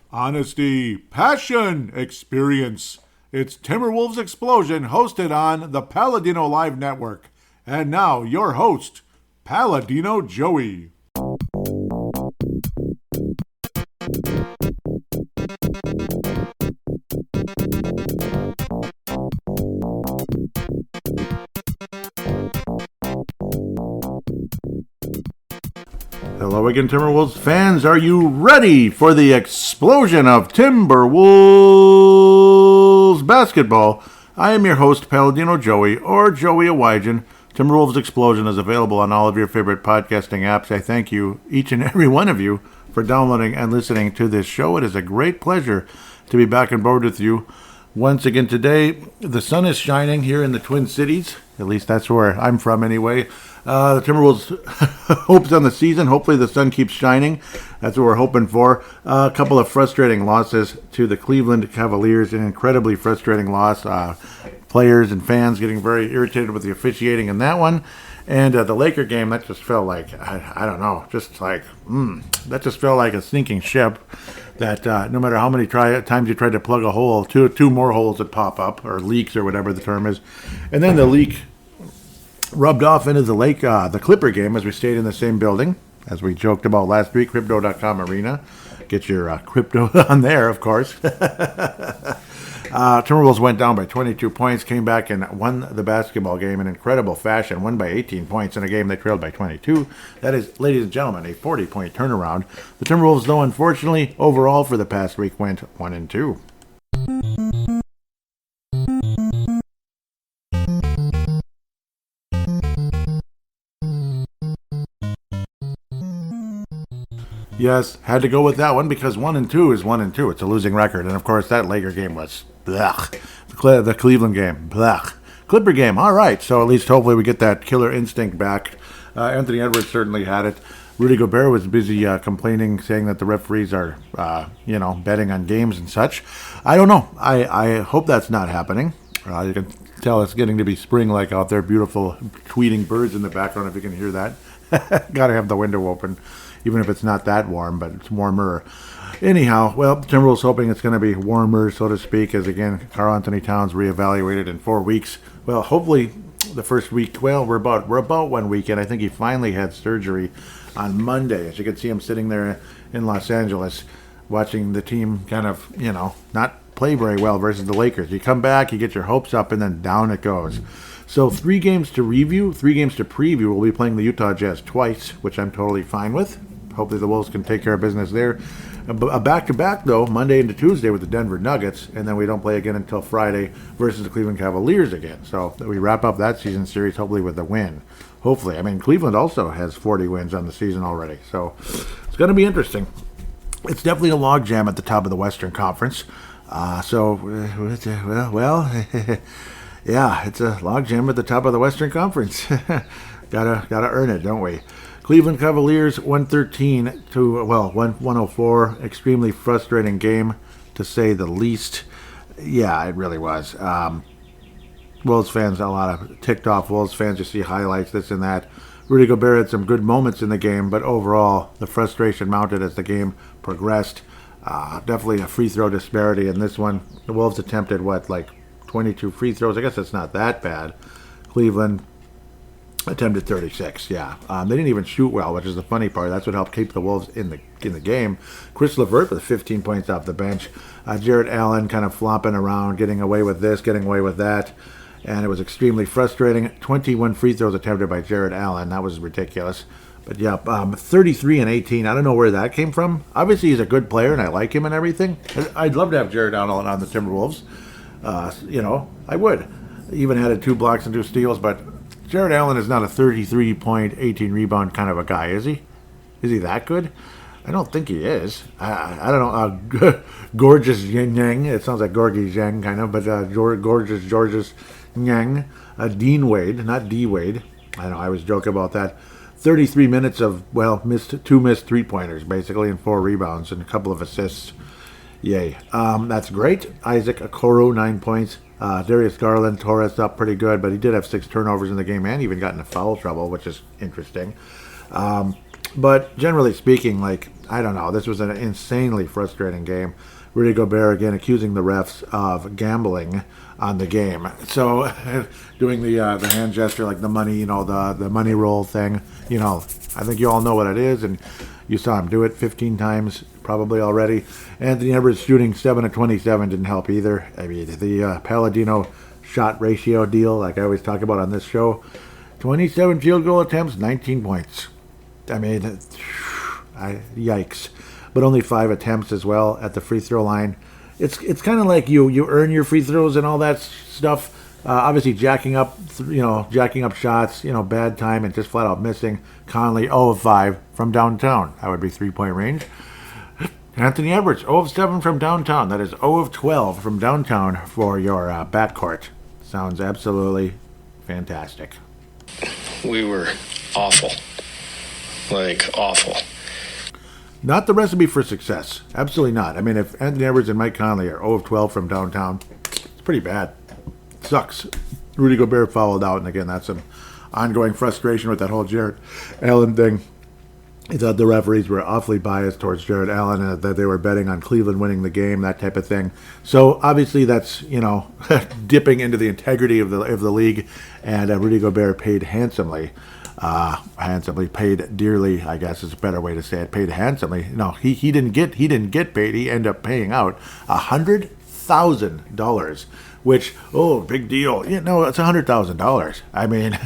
Honesty, passion, experience. It's Timberwolves Explosion, hosted on the Paladinolive network. And now, your host, Paladino Joey. Hello again, Timberwolves fans. Are you ready for the explosion of Timberwolves basketball? I am your host, Paladino Joey, or Joey Awajan. Timberwolves Explosion is available on all of your favorite podcasting apps. I thank you, each and every one of you, for downloading and listening to this show. It is a great pleasure to be back on board with you once again today. The sun is shining here in the Twin Cities. At least that's where I'm from anyway. The Timberwolves hopes on the season. Hopefully the sun keeps shining. That's what we're hoping for. A couple of frustrating losses to the Cleveland Cavaliers. An incredibly frustrating loss. Players and fans getting very irritated with the officiating in that one. And the Laker game, that just felt like, I don't know, just like, that just felt like a sinking ship. That no matter how many times you try to plug a hole, two more holes would pop up, or leaks, or whatever the term is. And then the leak rubbed off into the Clipper game, as we stayed in the same building, as we joked about last week, Crypto.com Arena. Get your crypto on there, of course. Timberwolves went down by 22 points, came back and won the basketball game in incredible fashion, won by 18 points in a game they trailed by 22. That is, ladies and gentlemen, a 40-point turnaround. The Timberwolves, though, unfortunately, overall for the past week went 1-2. Yes, had to go with that one because 1-2 is 1-2. It's a losing record. And, of course, that Laker game was blech. The Cleveland game, blech. Clipper game, all right. So at least hopefully we get that killer instinct back. Anthony Edwards certainly had it. Rudy Gobert was busy complaining, saying that the referees are, betting on games and such. I don't know. I hope that's not happening. You can tell it's getting to be spring-like out there. Beautiful tweeting birds in the background, if you can hear that. Got to have the window open. Even if it's not that warm, but it's warmer. Anyhow, well, the Timberwolves hoping it's going to be warmer, so to speak, as again, Karl Anthony Towns reevaluated in 4 weeks. Well, hopefully the first week, well, we're about 1 week, and I think he finally had surgery on Monday. As you can see him sitting there in Los Angeles, watching the team kind of, not play very well versus the Lakers. You come back, you get your hopes up, and then down it goes. So 3 games to review, 3 games to preview. We'll be playing the Utah Jazz twice, which I'm totally fine with. Hopefully the Wolves can take care of business there. A back-to-back, though, Monday into Tuesday with the Denver Nuggets, and then we don't play again until Friday versus the Cleveland Cavaliers again. So we wrap up that season series hopefully with a win. Hopefully. I mean, Cleveland also has 40 wins on the season already. So it's going to be interesting. It's definitely a logjam at the top of the Western Conference. Yeah, it's a logjam at the top of the Western Conference. Gotta earn it, don't we? Cleveland Cavaliers 113 to 104. Extremely frustrating game, to say the least. Yeah, it really was. Wolves fans, a lot of ticked off Wolves fans. You see highlights, this and that. Rudy Gobert had some good moments in the game, but overall the frustration mounted as the game progressed. Definitely a free throw disparity in this one. The Wolves attempted 22 free throws. I guess that's not that bad. Cleveland attempted 36. Yeah, they didn't even shoot well, which is the funny part. That's what helped keep the Wolves in the game. Chris LeVert with 15 points off the bench. Jarrett Allen kind of flopping around, getting away with this, getting away with that, and it was extremely frustrating. 21 free throws attempted by Jarrett Allen. That was ridiculous. But yeah, 33 and 18. I don't know where that came from. Obviously, he's a good player, and I like him and everything. I'd love to have Jarrett Allen on the Timberwolves. I would. Even added 2 blocks and 2 steals, but Jarrett Allen is not a 33-point, 18-rebound kind of a guy, is he? Is he that good? I don't think he is. I don't know. Gorgeous Yang. It sounds like Gorgie Zhang kind of, but Gorgeous Yang. Dean Wade, not D Wade. I know, I was joking about that. 33 minutes of, two missed three-pointers, basically, and 4 rebounds and a couple of assists. Yay. That's great. Isaac Okoro, 9 points. Darius Garland tore us up pretty good, but he did have 6 turnovers in the game and even got into foul trouble, which is interesting. But generally speaking, like, I don't know, this was an insanely frustrating game. Rudy Gobert again accusing the refs of gambling on the game. So doing the hand gesture, like the money, the money roll thing. I think you all know what it is, and you saw him do it 15 times probably already. Anthony Edwards shooting 7 of 27 didn't help either. I mean, the Paladino shot ratio deal, like I always talk about on this show, 27 field goal attempts, 19 points. I mean, yikes. But only 5 attempts as well at the free throw line. It's kind of like you earn your free throws and all that stuff. Obviously jacking up shots, bad time and just flat out missing. Conley 0 of 5 from downtown. That would be 3-point range. Anthony Edwards 0 of 7 from downtown. That is 0 of 12 from downtown for your backcourt. Sounds absolutely fantastic. We were awful. Like, awful. Not the recipe for success. Absolutely not. I mean, if Anthony Edwards and Mike Conley are 0 of 12 from downtown, it's pretty bad. It sucks. Rudy Gobert fouled out, and again, that's some ongoing frustration with that whole Jarrett Allen thing. I thought the referees were awfully biased towards Jarrett Allen, and that they were betting on Cleveland winning the game, that type of thing. So obviously that's, dipping into the integrity of the league, and Rudy Gobert paid handsomely. Paid dearly, I guess is a better way to say it. Paid handsomely. No, he didn't get paid. He ended up paying out $100,000, which, big deal. Yeah, no, it's $100,000. I mean,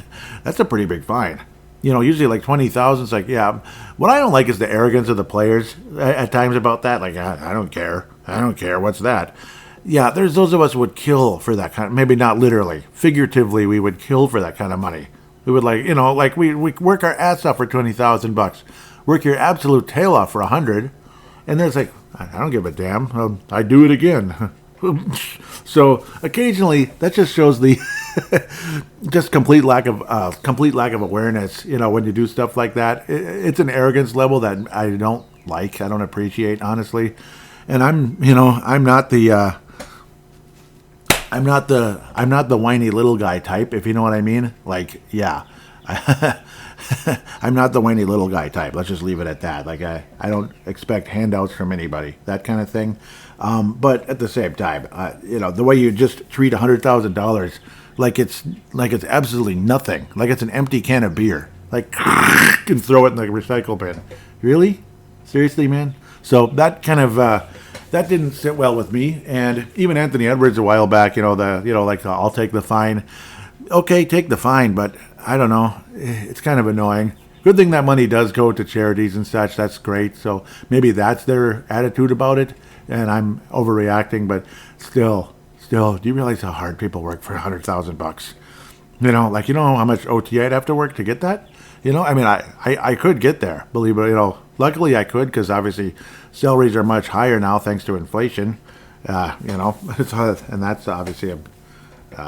that's a pretty big fine. Usually like 20,000. It's like, yeah. What I don't like is the arrogance of the players at times about that. Like, I don't care. What's that? Yeah, there's those of us who would kill for that kind of, maybe not literally, figuratively, we would kill for that kind of money. We would we work our ass off for $20,000, work your absolute tail off for $100, and then it's like, I don't give a damn. I do it again. So occasionally that just shows the just complete lack of awareness. When you do stuff like that, it's an arrogance level that I don't like. I don't appreciate, honestly. And I'm not the whiny little guy type, if you know what I mean. Like, yeah, I'm not the whiny little guy type. Let's just leave it at that. Like, I don't expect handouts from anybody, that kind of thing. But at the same time, the way you just treat $100,000 like it's absolutely nothing, like it's an empty can of beer, like, and throw it in the recycle bin. Really? Seriously, man? So that kind of that didn't sit well with me. And even Anthony Edwards a while back, I'll take the fine. Okay, take the fine, but I don't know. It's kind of annoying. Good thing that money does go to charities and such. That's great. So maybe that's their attitude about it, and I'm overreacting. But still, do you realize how hard people work for $100,000? How much OT I'd have to work to get that? I mean, I could get there, believe it. Luckily I could, because obviously salaries are much higher now thanks to inflation. And that's obviously a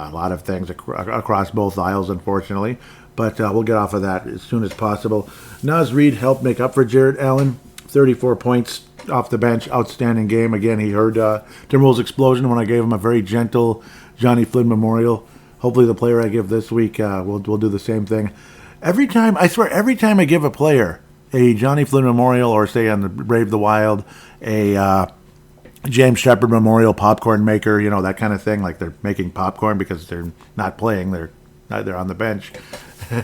lot of things across both aisles, unfortunately. But we'll get off of that as soon as possible. Naz Reid helped make up for Jarrett Allen. 34 points off the bench. Outstanding game. Again, he heard Timberwolves explosion when I gave him a very gentle Johnny Flynn memorial. Hopefully the player I give this week will do the same thing. Every time I give a player a Johnny Flynn memorial, or say on the Brave the Wild, a James Shepard memorial popcorn maker, that kind of thing, like they're making popcorn because they're not playing, they're on the bench. They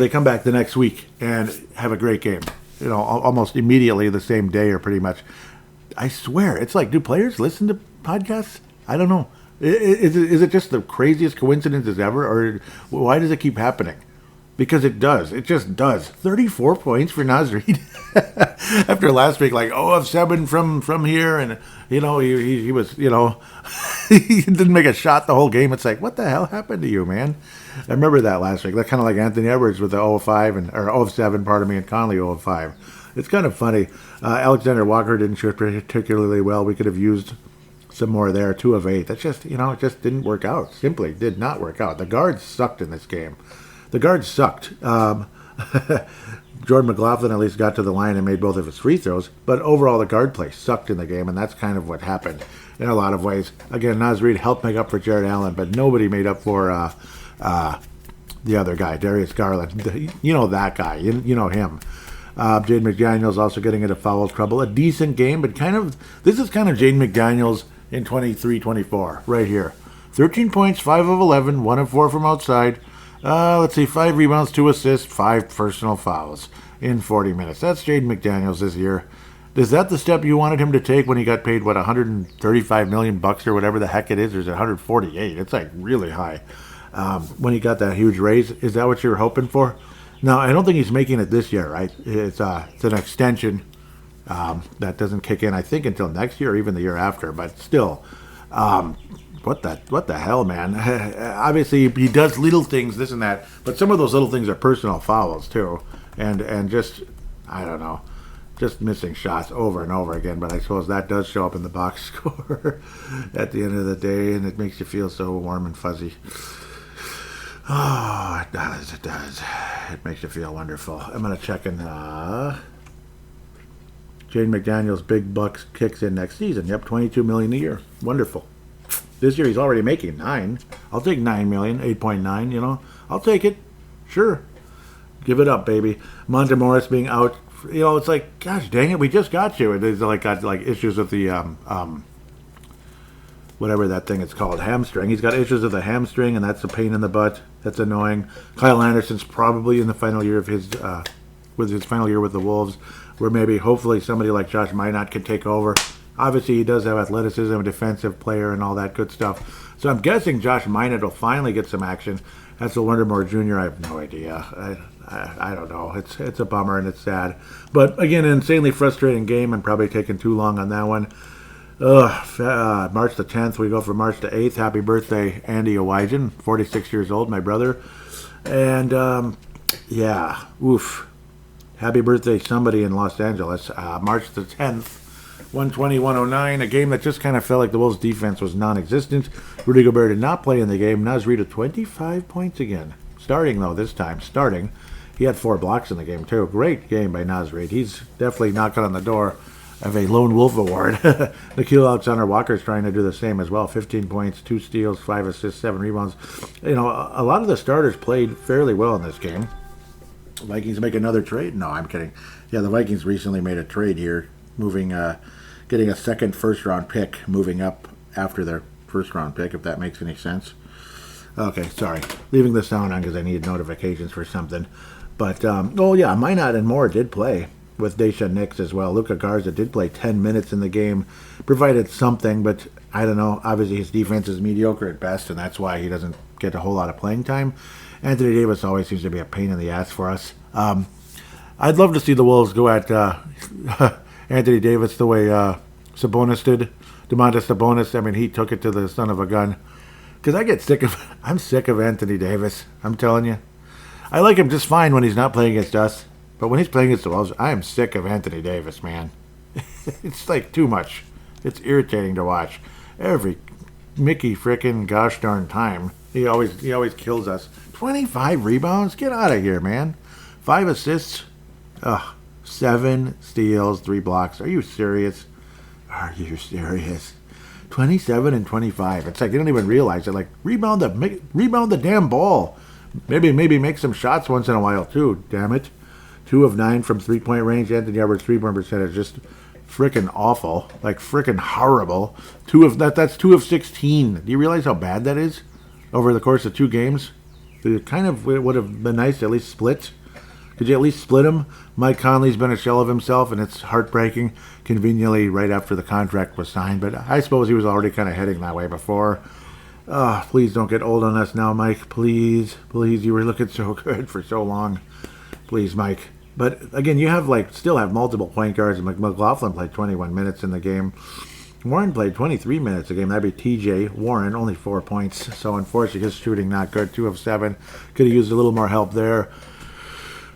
come back the next week and have a great game. Almost immediately the same day, or pretty much. I swear, it's like, do players listen to podcasts? I don't know. Is it just the craziest coincidences ever, or why does it keep happening? Because it does. It just does. 34 points for Naz Reid after last week, like 0 of 7 from here, and he was he didn't make a shot the whole game. It's like, what the hell happened to you, man? I remember that last week. That's kind of like Anthony Edwards with the 0 of 5 or 0 of 7, pardon me, and Conley 0 of 5. It's kind of funny. Alexander Walker didn't shoot particularly well. We could have used some more there. 2 of 8. That's just it just didn't work out. Simply did not work out. The guards sucked in this game. The guards sucked. Jordan McLaughlin at least got to the line and made both of his free throws, but overall the guard play sucked in the game, and that's kind of what happened in a lot of ways. Again, Naz Reid helped make up for Jarrett Allen, but nobody made up for the other guy, Darius Garland. You know that guy. You know him. Jaden McDaniels also getting into foul trouble. A decent game, but this is kind of Jaden McDaniels in 23-24 right here. 13 points, 5 of 11, 1 of 4 from outside. Let's see, 5 rebounds, 2 assists, 5 personal fouls in 40 minutes. That's Jaden McDaniels this year. Is that the step you wanted him to take when he got paid, $135 million or whatever the heck it is? Or is it 148? It's like really high. When he got that huge raise, is that what you were hoping for? No, I don't think he's making it this year, right? It's an extension that doesn't kick in, I think, until next year or even the year after. But still, what the hell, man? Obviously, he does little things, this and that, but some of those little things are personal fouls too, and just, I don't know, just missing shots over and over again. But I suppose that does show up in the box score at the end of the day, and it makes you feel so warm and fuzzy. Oh, it does. It makes you feel wonderful. I'm going to check in. Jaden McDaniels' big bucks kicks in next season. Yep, $22 million a year. Wonderful. This year he's already making $9 million. I'll take $9 million, 8.9, you know. I'll take it. Sure. Give it up, baby. Monte Morris being out. You know, it's like, gosh dang it, we just got you. It's like got like issues with the whatever that thing is called, hamstring. He's got issues with the hamstring, and that's a pain in the butt. That's annoying. Kyle Anderson's probably in the final year of his final year with the Wolves, where maybe hopefully somebody like Josh Minot can take over. Obviously, he does have athleticism, a defensive player, and all that good stuff. So I'm guessing Josh Minot will finally get some action. As for Wondermore Jr., I have no idea. I don't know. It's a bummer and it's sad. But again, an insanely frustrating game and probably taking too long on that one. March the 10th, we go from March the 8th. Happy birthday, Andy Owijan, 46 years old, my brother. And, yeah, oof. Happy birthday, somebody in Los Angeles. March the 10th, 120-109, a game that just kind of felt like the Wolves' defense was non-existent. Rudy Gobert did not play in the game. Naz Reid at 25 points again. Starting, though, this time. Starting. He had 4 blocks in the game, too. Great game by Naz Reid. He's definitely knocking on the door of a Lone Wolf Award. Nikhil Alexander-Walker's trying to do the same as well. 15 points, 2 steals, 5 assists, 7 rebounds. You know, a lot of the starters played fairly well in this game. Vikings make another trade? No, I'm kidding. Yeah, the Vikings recently made a trade here, getting a second first-round pick, moving up after their first-round pick, if that makes any sense. Okay, sorry. Leaving the sound on because I need notifications for something. But, Minot and Moore did play with Daisha Nix as well. Luka Garza did play 10 minutes in the game, provided something, but I don't know. Obviously, his defense is mediocre at best, and that's why he doesn't get a whole lot of playing time. Anthony Davis always seems to be a pain in the ass for us. I'd love to see the Wolves go at Anthony Davis the way Sabonis did. Domantas Sabonis, I mean, he took it to the son of a gun. Because I'm sick of Anthony Davis. I'm telling you. I like him just fine when he's not playing against us. But when he's playing against the Wolves, I am sick of Anthony Davis, man. It's like too much. It's irritating to watch. Every Mickey frickin' gosh darn time. He always kills us. 25 rebounds? Get out of here, man. 5 assists? 7 steals, 3 blocks. Are you serious? Are you serious? 27 and 25. It's like you don't even realize it. Like rebound the damn ball. Maybe make some shots once in a while too. Damn it. 2 of 9 from 3-point range. Anthony Edwards' 3-point percentage just freaking awful. Like freaking horrible. That's 2 of 16. Do you realize how bad that is? Over the course of 2 games? It kind of would have been nice to at least split. Could you at least split him? Mike Conley's been a shell of himself, and it's heartbreaking, conveniently right after the contract was signed. But I suppose he was already kind of heading that way before. Please don't get old on us now, Mike. Please. You were looking so good for so long. Please, Mike. But, again, you still have multiple point guards. McLaughlin played 21 minutes in the game. Warren played 23 minutes a game. That'd be TJ Warren, only 4 points. So, unfortunately, his shooting not good. 2 of 7. Could have used a little more help there.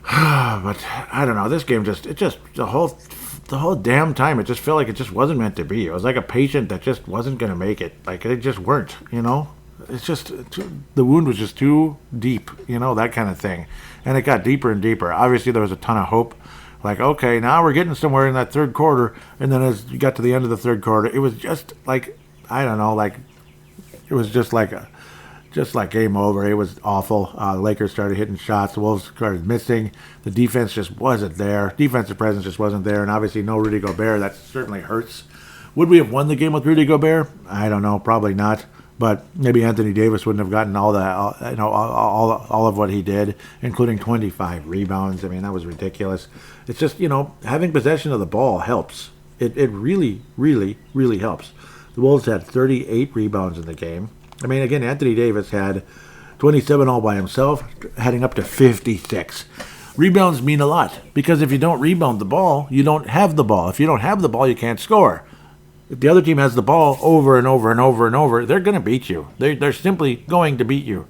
But I don't know. This game the whole damn time, it just felt like it just wasn't meant to be. It was like a patient that just wasn't going to make it. Like it just weren't, you know. It's just the wound was just too deep, you know, that kind of thing. And it got deeper and deeper. Obviously, there was a ton of hope. Like, okay, now we're getting somewhere in that third quarter. And then as you got to the end of the third quarter, it was just like, I don't know, like it was just like just like game over. It was awful. The Lakers started hitting shots. The Wolves started missing. The defense just wasn't there. Defensive presence just wasn't there. And obviously no Rudy Gobert. That certainly hurts. Would we have won the game with Rudy Gobert? I don't know. Probably not. But maybe Anthony Davis wouldn't have gotten all of what he did, including 25 rebounds. I mean, that was ridiculous. It's just, having possession of the ball helps. It really, really, really helps. The Wolves had 38 rebounds in the game. I mean, again, Anthony Davis had 27 all by himself, heading up to 56. Rebounds mean a lot, because if you don't rebound the ball, you don't have the ball. If you don't have the ball, you can't score. If the other team has the ball over and over and over and over, they're going to beat you. They're simply going to beat you.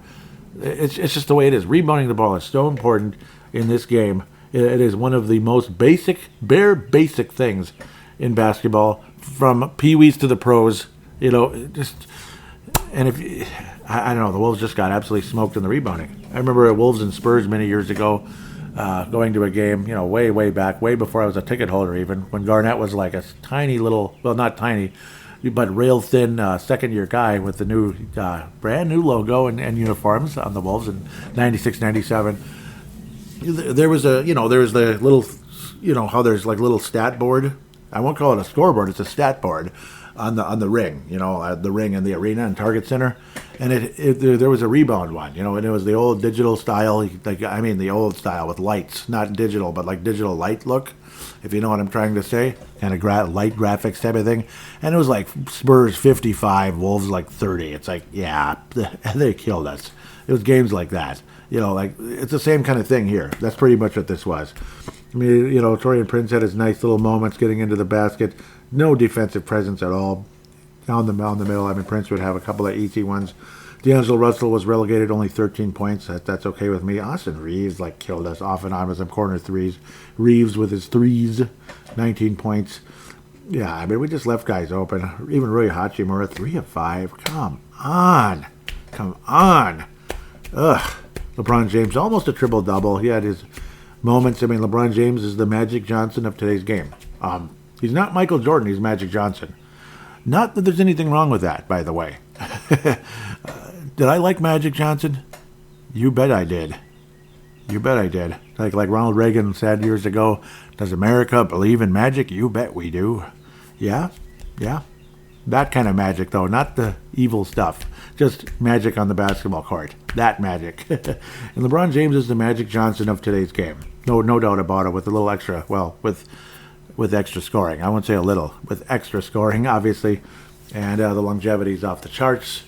It's just the way it is. Rebounding the ball is so important in this game. It is one of the most bare basic things in basketball, from peewees to the pros. And I don't know, the Wolves just got absolutely smoked in the rebounding. I remember Wolves and Spurs many years ago, going to a game, way back, way before I was a ticket holder even, when Garnett was like a tiny little, well, not tiny, but rail thin second-year guy with the new, brand new logo and uniforms on the Wolves in 96, 97. There was the little, how there's like little stat board. I won't call it a scoreboard, it's a stat board on the ring, the ring in the arena and Target Center. And there was a rebound one, and it was the old digital style, the old style with lights, not digital, but like digital light look, if you know what I'm trying to say, kind of light graphics type of thing. And it was like Spurs 55, Wolves like 30. It's like, yeah, they killed us. It was games like that. It's the same kind of thing here. That's pretty much what this was. I mean, Torian Prince had his nice little moments getting into the basket. No defensive presence at all. Down the middle, I mean, Prince would have a couple of easy ones. D'Angelo Russell was relegated, only 13 points. That's okay with me. Austin Reeves, killed us off and on with some corner threes. Reeves with his threes, 19 points. Yeah, I mean, we just left guys open. Even Rui Hachimura, 3 of 5. Come on. Ugh. LeBron James, almost a triple-double. He had his moments. I mean, LeBron James is the Magic Johnson of today's game. He's not Michael Jordan, he's Magic Johnson. Not that there's anything wrong with that, by the way. Did I like Magic Johnson? You bet I did. Like Ronald Reagan said years ago, does America believe in magic? You bet we do. Yeah. That kind of magic, though, not the evil stuff. Just magic on the basketball court. That magic. And LeBron James is the Magic Johnson of today's game. No doubt about it, with a little extra, with extra scoring. I won't say a little, with extra scoring, obviously. And the longevity's off the charts.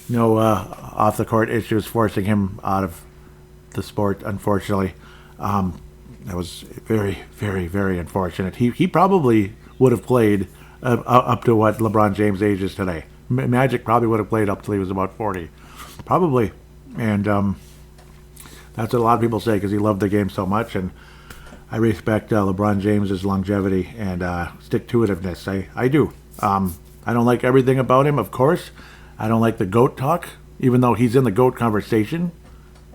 No off-the-court issues forcing him out of the sport, unfortunately. That was very, very, very unfortunate. He probably would have played up to what LeBron James' age is today. Magic probably would have played up till he was about 40. Probably. And that's what a lot of people say, because he loved the game so much. And I respect LeBron James's longevity and stick-to-itiveness. I do. I don't like everything about him, of course. I don't like the GOAT talk, even though he's in the GOAT conversation.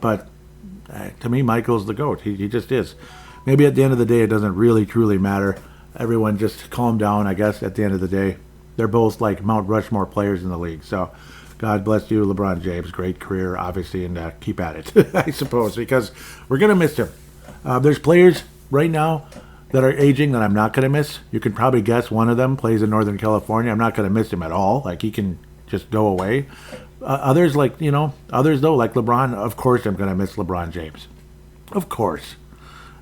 But to me, Michael's the GOAT. He just is. Maybe at the end of the day, it doesn't really, truly matter. Everyone just calm down, I guess, at the end of the day. They're both like Mount Rushmore players in the league. So God bless you, LeBron James. Great career, obviously, and keep at it, I suppose, because we're going to miss him. There's players right now that are aging that I'm not going to miss. You can probably guess one of them plays in Northern California. I'm not going to miss him at all. He can just go away. Others, though, like LeBron, of course I'm going to miss LeBron James. Of course.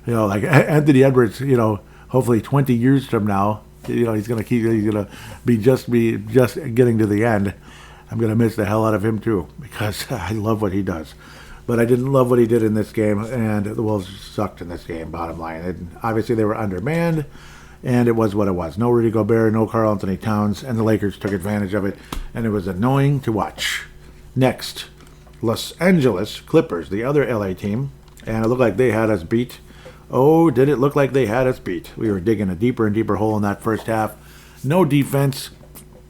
Like Anthony Edwards, hopefully 20 years from now, he's going to be just getting to the end. I'm going to miss the hell out of him too, because I love what he does. But I didn't love what he did in this game, and the Wolves sucked in this game, bottom line. And obviously they were undermanned, and it was what it was. No Rudy Gobert, no Karl Anthony Towns, and the Lakers took advantage of it, and it was annoying to watch. Next, Los Angeles Clippers, the other LA team, and it looked like they had us beat. Oh, did it look like they had us beat. We were digging a deeper and deeper hole in that first half. No defense.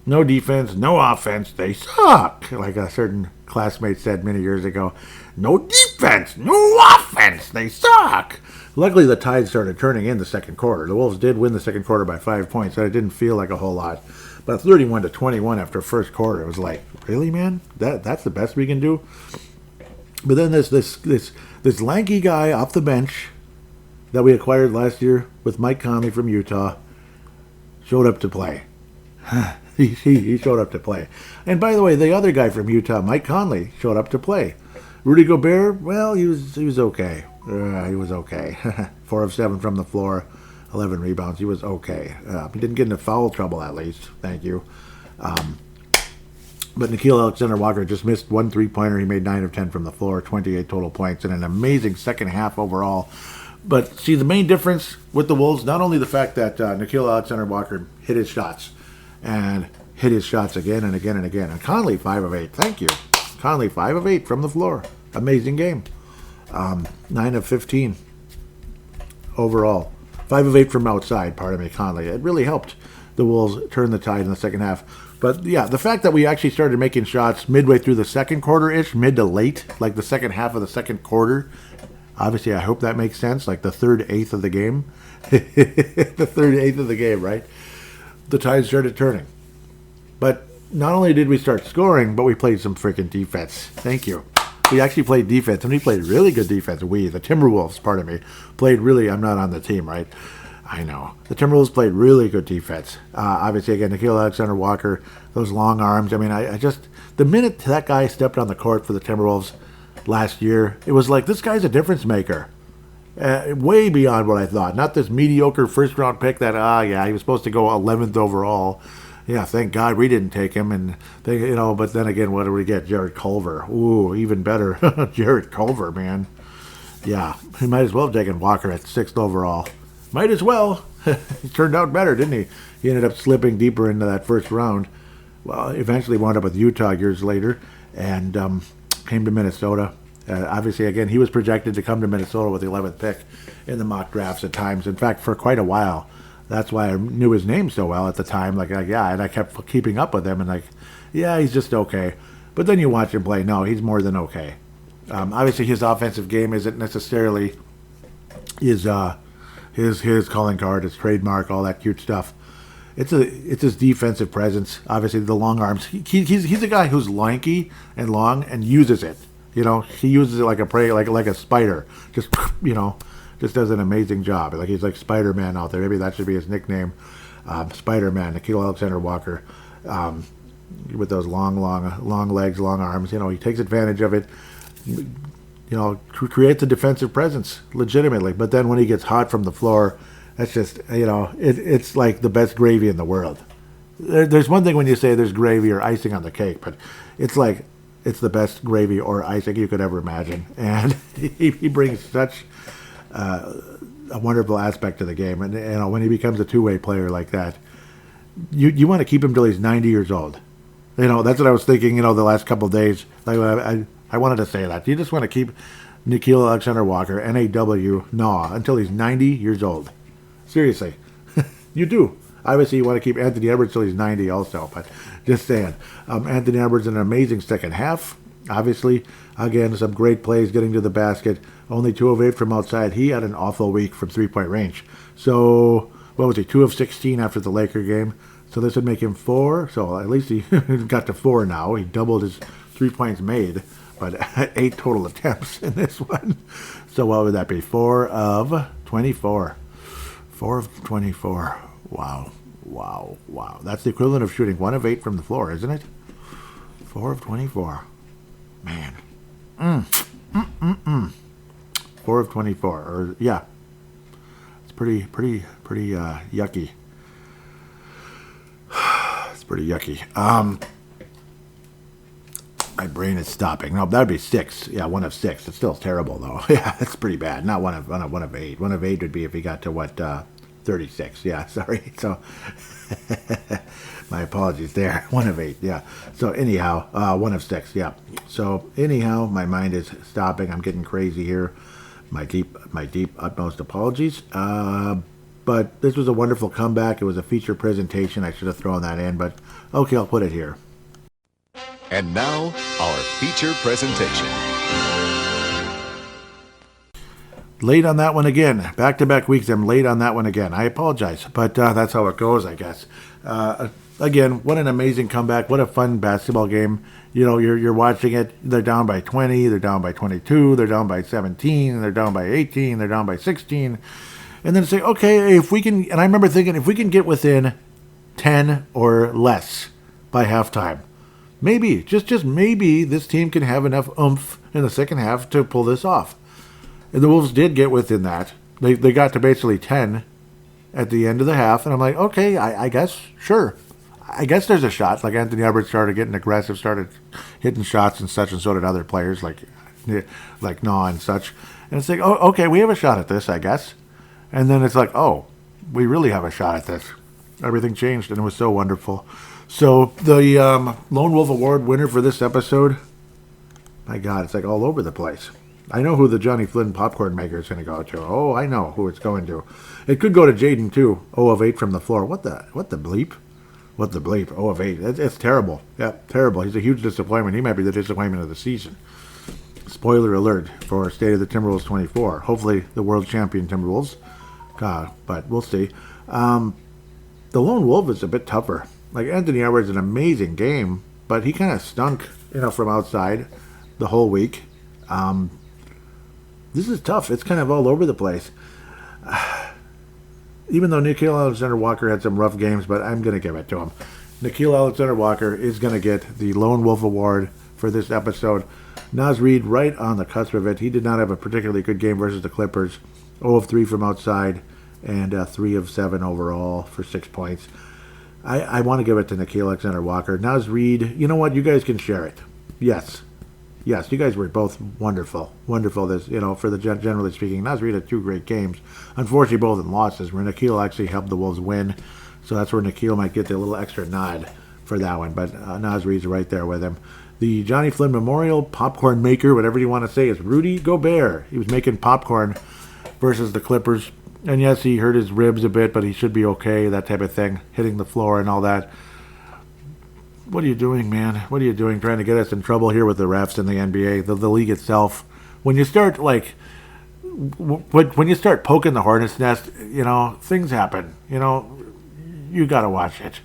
No defense, no offense. They suck. Like a certain classmate said many years ago. No defense, no offense. They suck. Luckily, the tide started turning in the second quarter. The Wolves did win the second quarter by 5 points, and it didn't feel like a whole lot. But 31-21 after first quarter, it was like, really, man? That's the best we can do? But then this lanky guy off the bench that we acquired last year with Mike Conley from Utah showed up to play. He showed up to play. And by the way, the other guy from Utah, Mike Conley, showed up to play. Rudy Gobert, well, he was okay. He was okay. 4 of 7 from the floor, 11 rebounds. He was okay. He didn't get into foul trouble, at least. Thank you. But Nickeil Alexander-Walker just missed 1 3-pointer. He made 9 of 10 from the floor, 28 total points, and an amazing second half overall. But see, the main difference with the Wolves, not only the fact that Nickeil Alexander-Walker hit his shots, and hit his shots again and again and again. And Conley, 5 of 8. Thank you. Conley, 5 of 8 from the floor. Amazing game. 9 of 15 overall. 5 of 8 from outside, pardon me, Conley. It really helped the Wolves turn the tide in the second half. But yeah, the fact that we actually started making shots midway through the second quarter-ish, mid to late, like the second half of the second quarter, obviously I hope that makes sense, like the third eighth of the game. The third eighth of the game, right? The tide started turning. But not only did we start scoring, but we played some freaking defense. Thank you. We actually played defense, and we played really good defense. We, the Timberwolves, pardon me, played really, I'm not on the team, right? I know. The Timberwolves played really good defense. Obviously, again, Nickeil Alexander-Walker, those long arms. I mean, I just, the minute that guy stepped on the court for the Timberwolves last year, it was like, this guy's a difference maker. Way beyond what I thought. Not this mediocre first-round pick that, he was supposed to go 11th overall. Yeah, thank God we didn't take him. And but then again, what did we get? Jared Culver. Ooh, even better. Jared Culver, man. Yeah, he might as well have taken Walker at 6th overall. Might as well. He turned out better, didn't he? He ended up slipping deeper into that first round. Well, eventually wound up with Utah years later and came to Minnesota. Obviously, again, he was projected to come to Minnesota with the 11th pick in the mock drafts at times. In fact, for quite a while. That's why I knew his name so well at the time. And I kept keeping up with him. And he's just okay. But then you watch him play. No, he's more than okay. Obviously, his offensive game isn't necessarily his calling card, his trademark, all that cute stuff. It's his defensive presence. Obviously, the long arms. He's a guy who's lanky and long and uses it. He uses it like a prey, like a spider. Just does an amazing job. Like he's like Spider-Man out there. Maybe that should be his nickname, Spider-Man. Nickeil Alexander-Walker, with those long legs, long arms. He takes advantage of it. Creates a defensive presence legitimately. But then when he gets hot from the floor, that's just it's like the best gravy in the world. There's one thing when you say there's gravy or icing on the cake, but it's like it's the best gravy or icing you could ever imagine. And he brings such a wonderful aspect to the game. And when he becomes a two-way player like that, you want to keep him till he's 90 years old. That's what I was thinking. The last couple of days, I wanted to say that you just want to keep Nickeil Alexander-Walker, NAW, until he's 90 years old. Seriously, you do. Obviously, you want to keep Anthony Edwards till he's 90 also, but just saying. Anthony Edwards in an amazing second half. Obviously, again, some great plays getting to the basket. Only 2 of 8 from outside. He had an awful week from three-point range. So, what was he, 2 of 16 after the Laker game? So this would make him 4. So at least he got to 4 now. He doubled his 3 points made, but 8 total attempts in this one. So what would that be? 4 of 24. 4 of 24. Wow. That's the equivalent of shooting 1 of 8 from the floor, isn't it? 4 of 24. Man. 4 of 24. Or yeah. It's pretty yucky. It's pretty yucky. My brain is stopping. No, that'd be 6. Yeah, 1 of 6. It's still terrible though. Yeah, it's pretty bad. Not 1 of 8. 1 of 8 would be if he got to 36. Yeah, sorry. So my apologies there. 1 of 8. Yeah. So anyhow, 1 of 6. Yeah. So anyhow, my mind is stopping. I'm getting crazy here. My deep utmost apologies. But this was a wonderful comeback. It was a feature presentation. I should have thrown that in, but okay, I'll put it here. And now, our feature presentation. Late on that one again. Back-to-back weeks, I'm late on that one again. I apologize, but that's how it goes, I guess. Again, what an amazing comeback. What a fun basketball game. You know, you're watching it. They're down by 20. They're down by 22. They're down by 17. They're down by 18. They're down by 16. And then say, okay, if we can, and I remember thinking, if we can get within 10 or less by halftime, maybe, just maybe, this team can have enough oomph in the second half to pull this off. And the Wolves did get within that. They got to basically 10 at the end of the half, and I'm like, okay, I guess, sure. I guess there's a shot. Like Anthony Edwards started getting aggressive, started hitting shots and such, and so did other players like Nah and such. And it's like, oh, okay, we have a shot at this, I guess. And then it's like, oh, we really have a shot at this. Everything changed, and it was so wonderful. So the Lone Wolf Award winner for this episode, my God, it's like all over the place. I know who the Johnny Flynn popcorn maker is going to go to. Oh, I know who it's going to. It could go to Jaden, too. 0 of 8 from the floor. What the bleep? What the bleep? 0 of 8. It's terrible. Yeah, terrible. He's a huge disappointment. He might be the disappointment of the season. Spoiler alert for State of the Timberwolves 24. Hopefully the world champion Timberwolves. But we'll see. The Lone Wolf is a bit tougher. Like Anthony Edwards, an amazing game, but he kind of stunk, from outside the whole week. This is tough. It's kind of all over the place. Even though Nickeil Alexander-Walker had some rough games, but I'm going to give it to him. Nickeil Alexander-Walker is going to get the Lone Wolf Award for this episode. Naz Reid right on the cusp of it. He did not have a particularly good game versus the Clippers. 0 of 3 from outside and 3 of 7 overall for 6 points. I want to give it to Nickeil Alexander-Walker. Naz Reid, you know what? You guys can share it. Yes, you guys were both wonderful. Wonderful, this, for the generally speaking. Naz Reid had 2 great games. Unfortunately, both in losses, where Nickeil actually helped the Wolves win. So that's where Nickeil might get the little extra nod for that one. But Naz Reid's right there with him. The Johnny Flynn Memorial popcorn maker, whatever you want to say, is Rudy Gobert. He was making popcorn versus the Clippers. And yes, he hurt his ribs a bit, but he should be okay, that type of thing. Hitting the floor and all that. What are you doing, man? What are you doing trying to get us in trouble here with the refs in the NBA, the league itself? When you start, when you start poking the hornet's nest, things happen. You got to watch it.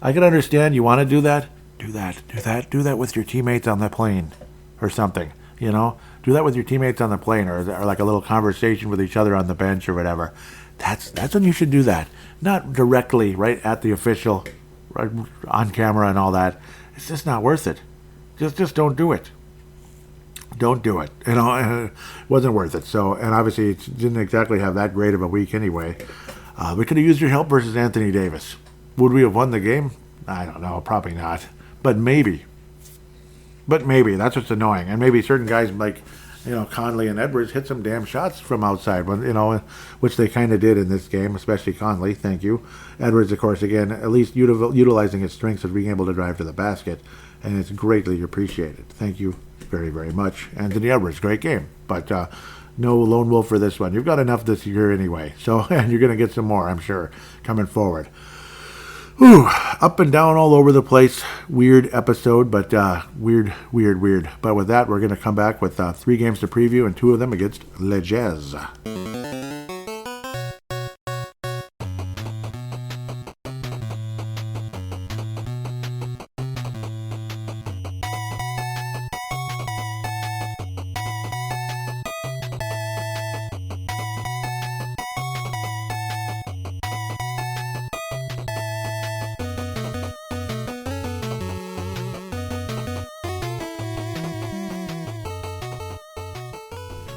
I can understand you want to do that. Do that with your teammates on the plane or something, Do that with your teammates on the plane or like a little conversation with each other on the bench or whatever. That's when you should do that. Not directly right at the official, right on camera and all that. It's just not worth it. Just don't do it. Don't do it. It wasn't worth it. So, and obviously it didn't exactly have that great of a week anyway. We could have used your help versus Anthony Davis. Would we have won the game? I don't know. Probably not. But maybe. That's what's annoying. And maybe certain guys like, Conley and Edwards hit some damn shots from outside, which they kind of did in this game, especially Conley. Thank you. Edwards, of course, again, at least utilizing his strengths of being able to drive to the basket, and it's greatly appreciated. Thank you very, very much. Anthony Edwards, great game. But no Lone Wolf for this one. You've got enough this year anyway. So, and you're going to get some more, I'm sure, coming forward. Whew, up and down all over the place. Weird episode, but weird. But with that, we're going to come back with 3 games to preview and 2 of them against Le Jazz.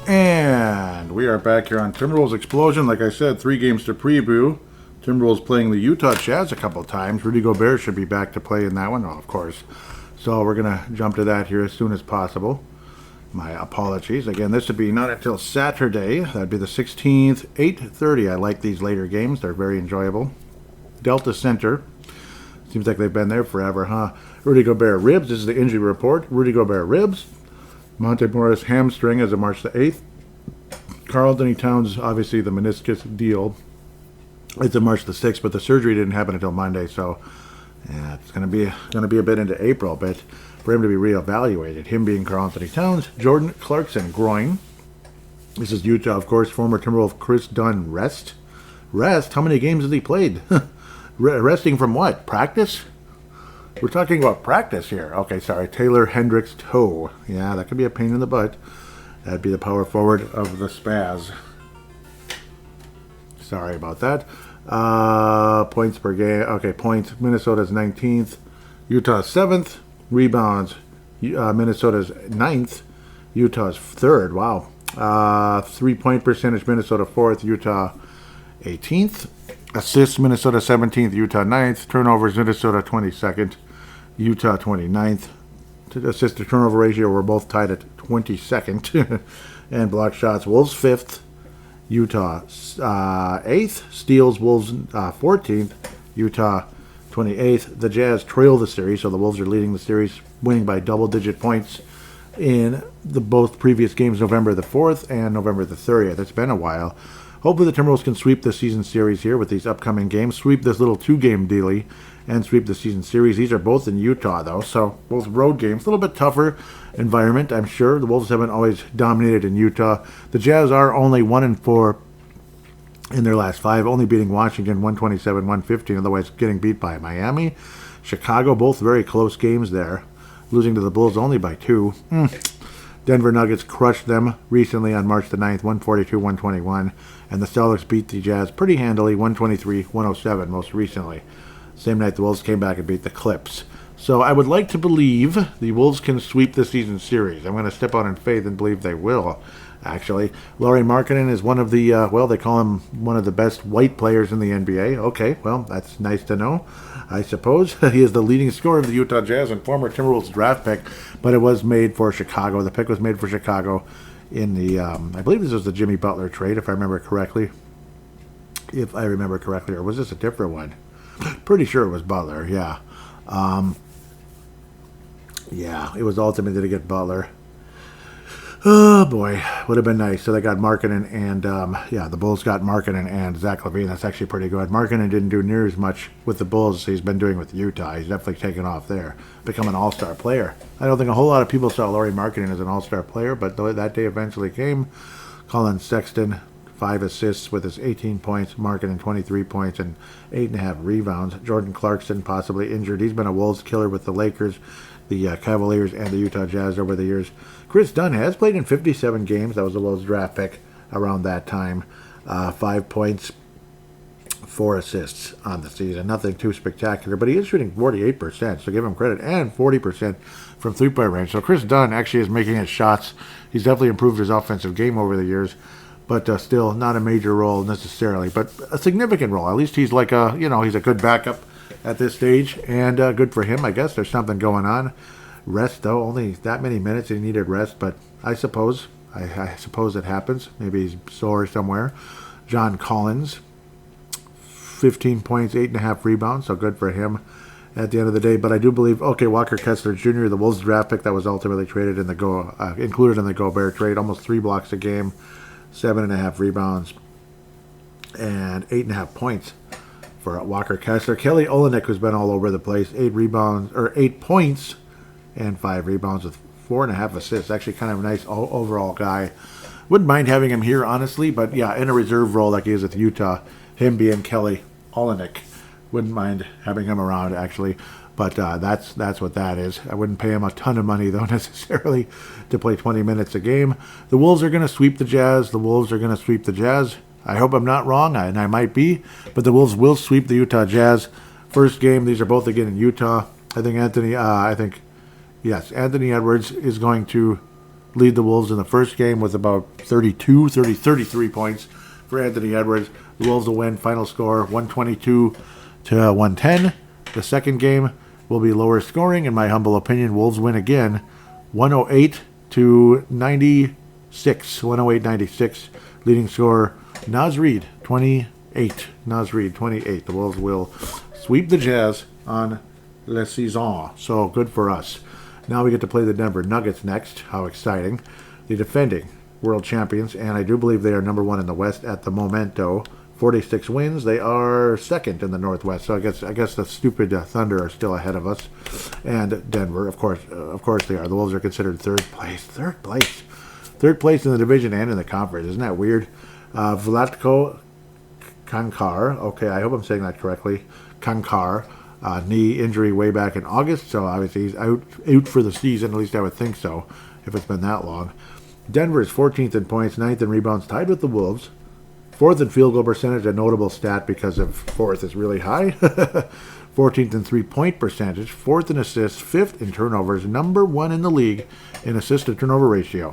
And we are back here on Timberwolves Explosion. Like I said, 3 games to preview. Timberwolves playing the Utah Jazz a couple of times. Rudy Gobert should be back to play in that one, of course. So we're going to jump to that here as soon as possible. My apologies. Again, this would be not until Saturday. That'd be the 16th, 8:30. I like these later games. They're very enjoyable. Delta Center. Seems like they've been there forever, huh? Rudy Gobert ribs. This is the injury report. Rudy Gobert ribs. Monte Morris hamstring as of March the 8th. Karl Anthony Towns, obviously the meniscus deal. It's on March the 6th, but the surgery didn't happen until Monday, so yeah, it's gonna be a bit into April, but for him to be reevaluated, him being Karl-Anthony Towns, Jordan Clarkson, groin. This is Utah, of course. Former Timberwolf Chris Dunn, rest. How many games has he played? Resting from what? Practice? We're talking about practice here. Okay, sorry. Taylor Hendricks, toe. Yeah, that could be a pain in the butt. That'd be the power forward of the Spaz. Sorry about that. Points per game. Okay, points. Minnesota's 19th. Utah's 7th. Rebounds. Minnesota's 9th. Utah's 3rd. Wow. 3-point percentage. Minnesota 4th. Utah 18th. Assists. Minnesota 17th. Utah 9th. Turnovers. Minnesota 22nd. Utah 29th. Assist to turnover ratio. We're both tied at 22nd. And block shots. Wolves 5th. Utah 8th, steals Wolves 14th, Utah 28th. The Jazz trail the series, so the Wolves are leading the series, winning by double-digit points in the both previous games, November the 4th and November the 30th. It's been a while. Hopefully the Timberwolves can sweep the season series here with these upcoming games, sweep this little two-game dealie, and sweep the season series. These are both in Utah, though, so both road games. A little bit tougher environment, I'm sure. The Wolves haven't always dominated in Utah. The Jazz are only 1-4 in their last 5, only beating Washington 127-115, otherwise getting beat by Miami. Chicago, both very close games there, losing to the Bulls only by 2. Denver Nuggets crushed them recently on March the 9th, 142-121, and the Celtics beat the Jazz pretty handily, 123-107 most recently. Same night the Wolves came back and beat the Clips. So I would like to believe the Wolves can sweep the season series. I'm going to step out in faith and believe they will, actually. Lauri Markkanen is one of the, they call him one of the best white players in the NBA. Okay, well, that's nice to know, I suppose. He is the leading scorer of the Utah Jazz and former Timberwolves draft pick, but it was made for Chicago. The pick was made for Chicago in the, I believe this was the Jimmy Butler trade, if I remember correctly. Or was this a different one? Pretty sure it was Butler, yeah. It was ultimately to get Butler. Oh, boy. Would have been nice. So they got Markkanen and, the Bulls got Markkanen and Zach LaVine. That's actually pretty good. Markkanen didn't do near as much with the Bulls as he's been doing with Utah. He's definitely taken off there. Become an all-star player. I don't think a whole lot of people saw Lauri Markkanen as an all-star player, but that day eventually came. Colin Sexton, 5 assists with his 18 points, Markkanen 23 points and 8.5 rebounds. Jordan Clarkson possibly injured. He's been a Wolves killer with the Lakers, the Cavaliers, and the Utah Jazz over the years. Chris Dunn has played in 57 games. That was the Wolves draft pick around that time. 5 points, 4 assists on the season. Nothing too spectacular, but he is shooting 48%, so give him credit, and 40% from three-point range. So Chris Dunn actually is making his shots. He's definitely improved his offensive game over the years, but still not a major role necessarily, but a significant role. At least he's like he's a good backup at this stage, and good for him. I guess there's something going on. Rest, though, only that many minutes. He needed rest, but I suppose it happens. Maybe he's sore somewhere. John Collins, 15 points, 8.5 rebounds, so good for him at the end of the day. But I do believe, Walker Kessler Jr., the Wolves draft pick that was ultimately traded in the included in the Gobert trade, almost 3 blocks a game, 7.5 rebounds, and 8.5 points for Walker Kessler. Kelly Olynyk, who's been all over the place, 8 points and 5 rebounds with 4.5 assists. Actually kind of a nice overall guy. Wouldn't mind having him here, honestly, but yeah, in a reserve role like he is with Utah, him being Kelly Olynyk. Wouldn't mind having him around, actually. But that's what that is. I wouldn't pay him a ton of money, though, necessarily, to play 20 minutes a game. The Wolves are going to sweep the Jazz. I hope I'm not wrong, and I might be. But the Wolves will sweep the Utah Jazz. First game, these are both again in Utah. I think Anthony Edwards is going to lead the Wolves in the first game with about 33 points for Anthony Edwards. The Wolves will win. Final score, 122-110. The second game will be lower scoring, in my humble opinion. Wolves win again, 108-96. 108-96. Leading scorer, Naz Reid, 28. The Wolves will sweep the Jazz on La Saison. So good for us. Now we get to play the Denver Nuggets next. How exciting. The defending world champions, and I do believe they are number 1 in the West at the momento. 46 wins. They are second in the Northwest. So I guess the stupid Thunder are still ahead of us, and Denver, of course they are. The Wolves are considered third place in the division and in the conference. Isn't that weird? Vlatko Kankar. Okay, I hope I'm saying that correctly. Kankar. Knee injury way back in August, so obviously he's out for the season. At least I would think so, if it's been that long. Denver is 14th in points, 9th in rebounds, tied with the Wolves. 4th in field goal percentage, a notable stat because of 4th is really high. 14th in three-point percentage, 4th in assists, 5th in turnovers, number 1 in the league in assist-to-turnover ratio.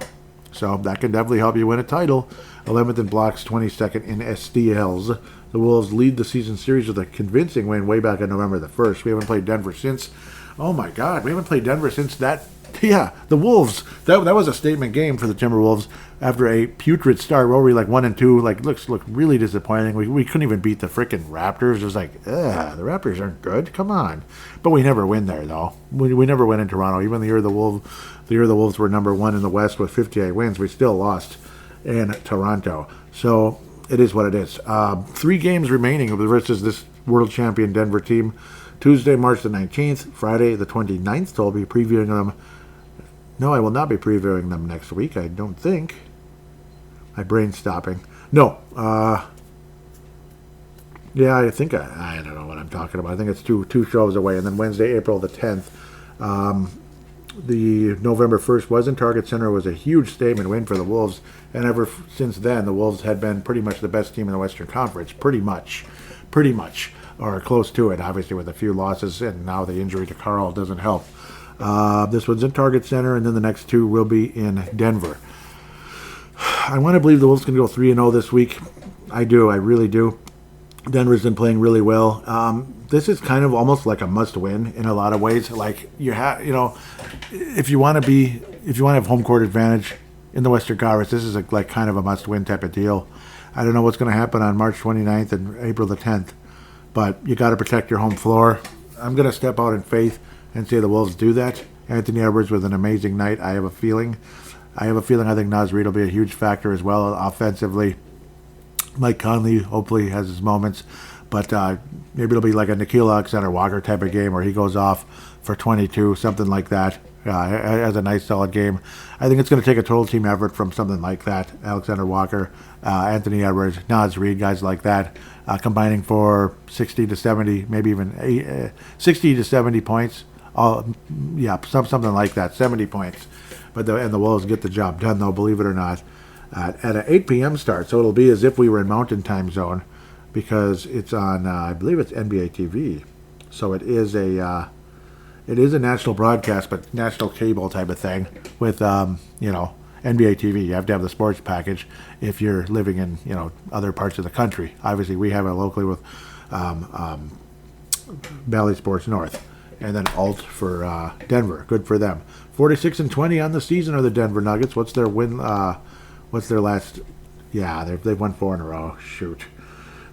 So that can definitely help you win a title. 11th in blocks, 22nd in SDLs. The Wolves lead the season series with a convincing win way back on November the 1st. We haven't played Denver since. Oh my God, we haven't played Denver since that. Yeah, the Wolves. That was a statement game for the Timberwolves after a putrid start. Where we like 1-2, like looked really disappointing. We couldn't even beat the frickin' Raptors. It was like, the Raptors aren't good. Come on, but we never win there though. We never win in Toronto. Even the year the Wolves were number 1 in the West with 58 wins, we still lost in Toronto. So it is what it is. 3 games remaining versus this world champion Denver team. Tuesday, March the 19th, Friday the 29th. So I'll be previewing them. No, I will not be previewing them next week, I don't think. My brain's stopping. No. Yeah, I think I don't know what I'm talking about. I think it's two shows away. And then Wednesday, April the 10th. The November 1st was in Target Center. It was a huge statement win for the Wolves. And ever since then, the Wolves had been pretty much the best team in the Western Conference. Pretty much. Or close to it, obviously, with a few losses. And now the injury to Carl doesn't help. This one's in Target Center, and then the next 2 will be in Denver. I want to believe the Wolves can go 3-0 this week. I do. I really do. Denver's been playing really well. This is kind of almost like a must-win in a lot of ways. Like if you want to have home court advantage in the Western Conference, this is like kind of a must-win type of deal. I don't know what's going to happen on March 29th and April the 10th, but you got to protect your home floor. I'm going to step out in faith and say the Wolves do that. Anthony Edwards with an amazing night. I have a feeling. I think Naz Reid will be a huge factor as well offensively. Mike Conley hopefully has his moments, but maybe it'll be like a Nickeil Alexander-Walker type of game where he goes off for 22, something like that. Has a nice solid game. I think it's going to take a total team effort from something like that. Alexander-Walker, Anthony Edwards, Naz Reid, guys like that, combining for 60 to 70, maybe even 60 to 70 points. Something like that, 70 points. But the Wolves get the job done, though, believe it or not, at an 8 p.m. start. So it'll be as if we were in Mountain Time Zone because it's on, I believe it's NBA TV. So it is a national broadcast, but national cable type of thing with, NBA TV. You have to have the sports package if you're living in, other parts of the country. Obviously, we have it locally with Bally Sports North. And then Alt for Denver. Good for them. 46-20 on the season are the Denver Nuggets. What's their win? What's their last? Yeah, they've won 4 in a row. Shoot.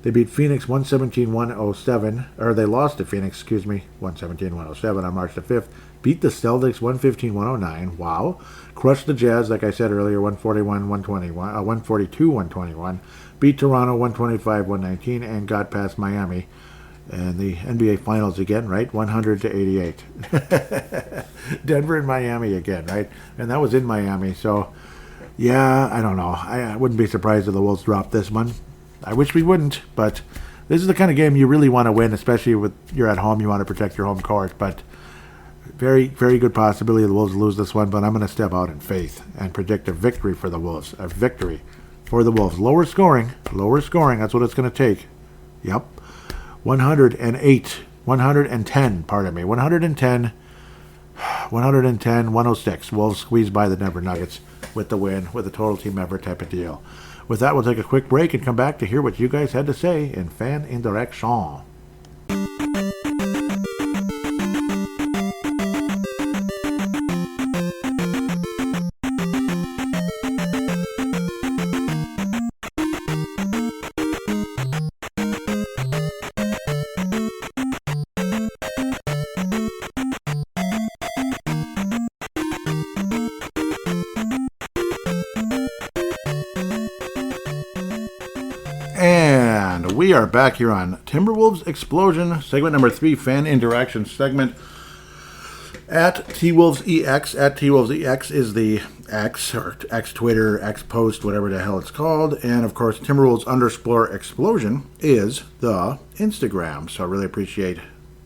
They beat Phoenix 117-107. Or they lost to Phoenix, 117-107 on March the 5th. Beat the Celtics 115-109. Wow. Crushed the Jazz, like I said earlier, 142-121. Beat Toronto 125-119 and got past Miami. And the NBA Finals again, right? 100-88. Denver and Miami again, right? And that was in Miami. So, yeah, I don't know. I wouldn't be surprised if the Wolves dropped this one. I wish we wouldn't, but this is the kind of game you really want to win, especially with you're at home. You want to protect your home court. But very, very good possibility the Wolves lose this one. But I'm going to step out in faith and predict a victory for the Wolves. A victory for the Wolves. Lower scoring. That's what it's going to take. Yep. 110, 106. Wolves squeezed by the Denver Nuggets with the win, with a total team effort type of deal. With that, we'll take a quick break and come back to hear what you guys had to say in Fan Interaction. we are back here on Timberwolves Explosion, segment number 3, fan interaction segment. At TWolvesEX, at TWolvesEX is the X, or X Twitter, X post, whatever the hell it's called. And of course, Timberwolves_Explosion is the Instagram. So I really appreciate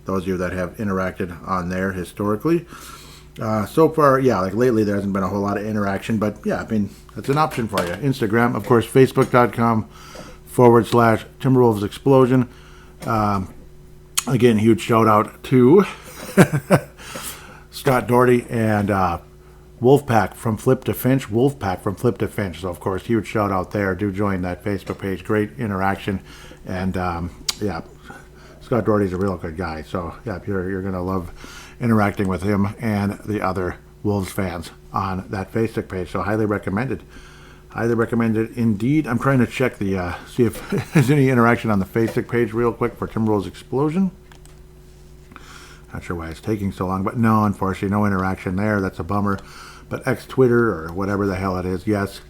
those of you that have interacted on there historically. So far, yeah, like lately there hasn't been a whole lot of interaction, but yeah, I mean, that's an option for you. Instagram, of course, Facebook.com/Timberwolves Explosion. Again, huge shout out to Scott Doherty and Wolfpack from Flip to Finch. So, of course, huge shout out there. Do join that Facebook page. Great interaction. And, yeah, Scott Doherty's a real good guy. So, yeah, you're going to love interacting with him and the other Wolves fans on that Facebook page. So, highly recommended. Highly recommended indeed. I'm trying to check the, see if there's any interaction on the Facebook page real quick for Timberwolves Explosion. Not sure why it's taking so long, but no, unfortunately, no interaction there. That's a bummer. But X Twitter or whatever the hell it is, yes,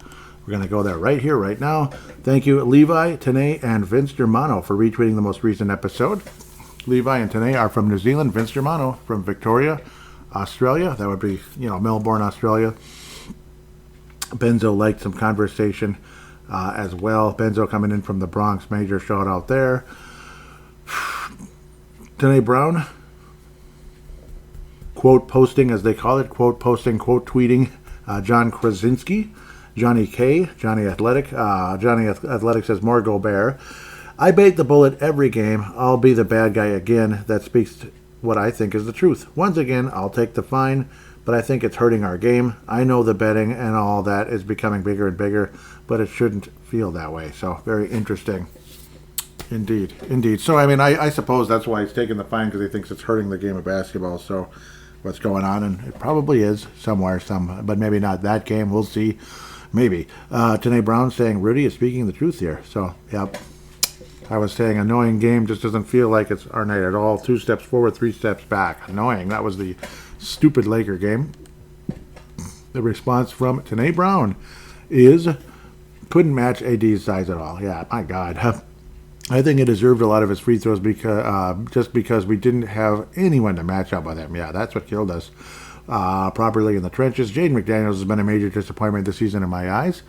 we're going to go there right here, right now. Thank you, Levi, Tene, and Vince Germano for retweeting the most recent episode. Levi and Tene are from New Zealand. Vince Germano from Victoria, Australia. That would be, Melbourne, Australia. Benzo liked some conversation as well. Benzo coming in from the Bronx. Major shout out there. Tene Brown. Quote posting, as they call it, quote posting, quote tweeting, John Krasinski, Johnny K, Johnny Athletic. Johnny Athletic says, more Gobert. I bait the bullet every game. I'll be the bad guy again. That speaks to what I think is the truth. Once again, I'll take the fine, but I think it's hurting our game. I know the betting and all that is becoming bigger and bigger, but it shouldn't feel that way. So, very interesting. Indeed. So, I mean, I suppose that's why he's taking the fine, because he thinks it's hurting the game of basketball. So, what's going on, and it probably is somewhere, but maybe not that game. We'll see. Maybe. Tanae Brown saying Rudy is speaking the truth here. So, yep. I was saying annoying game just doesn't feel like it's our night at all. 2 steps forward, 3 steps back. Annoying. That was the stupid Laker game. The response from Tanae Brown is couldn't match AD's size at all. Yeah, my God. I think he deserved a lot of his free throws because we didn't have anyone to match up with him. Yeah, that's what killed us. Properly in the trenches. Jaden McDaniels has been a major disappointment this season in my eyes.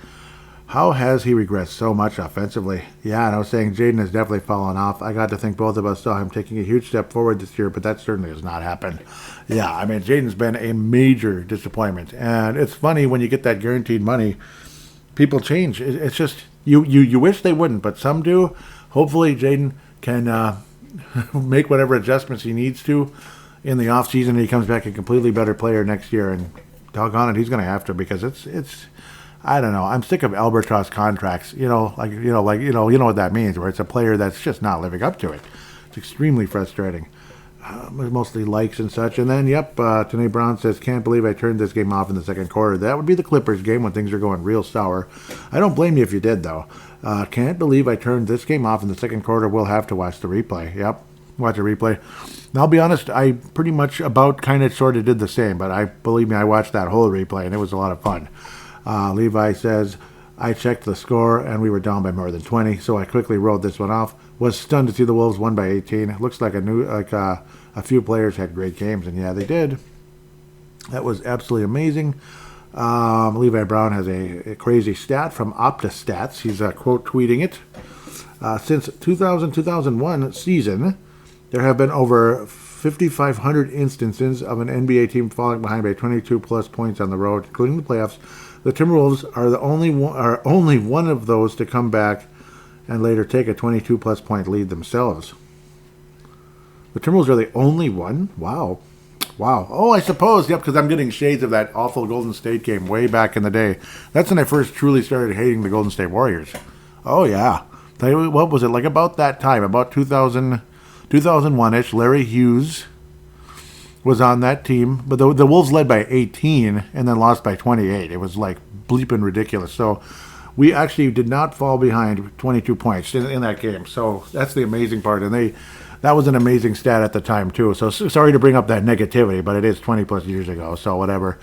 How has he regressed so much offensively? Yeah, and I was saying Jaden has definitely fallen off. I got to think both of us saw him taking a huge step forward this year, but that certainly has not happened. Yeah, I mean, Jaden's been a major disappointment. And it's funny when you get that guaranteed money, people change. It's just, you wish they wouldn't, but some do. Hopefully, Jaden can make whatever adjustments he needs to in the offseason, and he comes back a completely better player next year. And doggone it, he's going to have to, because it's I don't know. I'm sick of albatross contracts. You know what that means, where it's a player that's just not living up to it. It's extremely frustrating. Mostly likes and such. And then, Tanae Brown says, can't believe I turned this game off in the second quarter. That would be the Clippers game when things are going real sour. I don't blame you if you did, though. Can't believe I turned this game off in the second quarter. We'll have to watch the replay. Yep, watch a replay. And I'll be honest, I pretty much sort of did the same. But believe me, I watched that whole replay, and it was a lot of fun. Levi says, I checked the score, and we were down by more than 20, so I quickly wrote this one off. Was stunned to see the Wolves won by 18. It looks like a few players had great games, and yeah, they did. That was absolutely amazing. Levi Brown has a crazy stat from OptaStats. He's quote tweeting it. Since 2000-2001 season, there have been over 5,500 instances of an NBA team falling behind by 22-plus points on the road, including the playoffs. The Timberwolves are only one of those to come back and later take a 22-plus point lead themselves. The Timberwolves are the only one? Wow. Oh, I suppose, yep, because I'm getting shades of that awful Golden State game way back in the day. That's when I first truly started hating the Golden State Warriors. Oh, yeah. What was it, like about that time, about 2001-ish, Larry Hughes was on that team, but the Wolves led by 18 and then lost by 28. It was like bleeping ridiculous. So we actually did not fall behind 22 points in that game. So that's the amazing part. And that was an amazing stat at the time too. So sorry to bring up that negativity, but it is 20 plus years ago. So whatever.